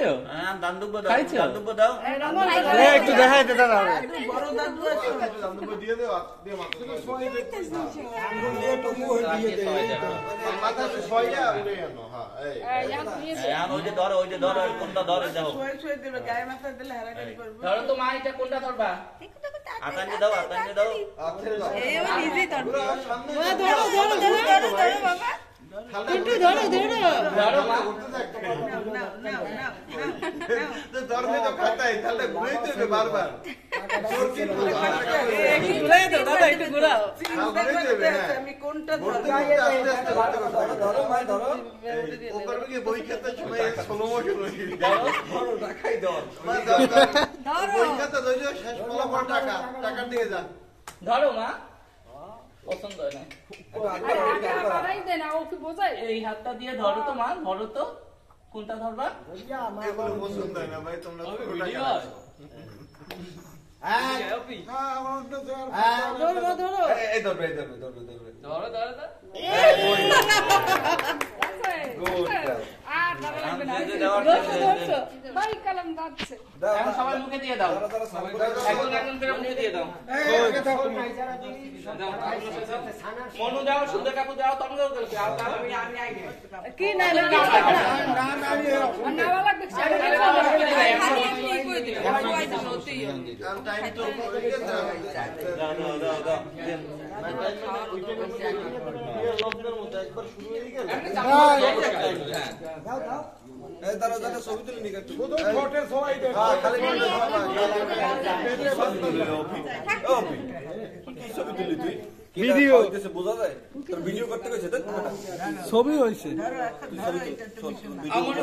খাইছো? হ্যাঁ দান দুব্বো দাও, খাইছো? দান দুব্বো দাও। একটু দেখাই দে দাদা। বড় দাদু আছে দান দুব্বো দিয়ে দে দিয়ে মাথা আঙ্গুল দিয়ে টমু দিয়ে দে মাথা ছয়য়া উড়ে আনো হ্যাঁ এই হ্যাঁ ওই যে ধরো কোনটা ধরে দাও। ছয় দেবে গায়ে মাথা দিলে হারাগাড়ি করবে ধরো তো মা এটা কোনটা ধরবা? আতানে দাও আচ্ছা দাও এই নিজে ধরো সামনে ধরো ধরো ধরো ধরো ধরো বাবা একটু ধরো ধরো ধরো মা। ধরলে তো খাতাই তাহলে ঘুরেই দেবে বারবার একটু ঘুরাই দাও দাদা একটু ঘুরাও আমি কোনটা ধরো ভাই ধরো ও করবে কি বই খাতা সময় স্লো মোশন হয়ে যাবে ধরো টাকাই ধর বই খাতা ধরো শেষ ফলাফল টাকা দিয়ে যান ধরো মা। পছন্দ হয় না। এই হাতটা দিয়ে ধরো তো মা, ধরো তো কোনটা ধরবা? এগুলো পছন্দ হয় না ভাই তোমরা পুরো টাকা ভিডিও ধরো ধরো এই ধরবে ধরো ধরো ধরো। এখন সবাই মুখে দিয়ে দাও। একজন একজন করে মুখে দিয়ে দাও। মনু দাও, সুন্দর কাকু দাও, তোমরা দাও। কি না না টাইম তো হয়ে গেছে দাও। লকডাউন মতো একবার শুরু হয়ে গেল এই দাঁড়া দাঁড়া ছবি তুলে নিয়ে একটু ফটো সবাই দেখ খালি ছবি তুলি তুই ভিডিও হইতেছে বোঝা যায় তোর ভিডিও করতে কইছে তো ছবি হইছে। ছবি তুল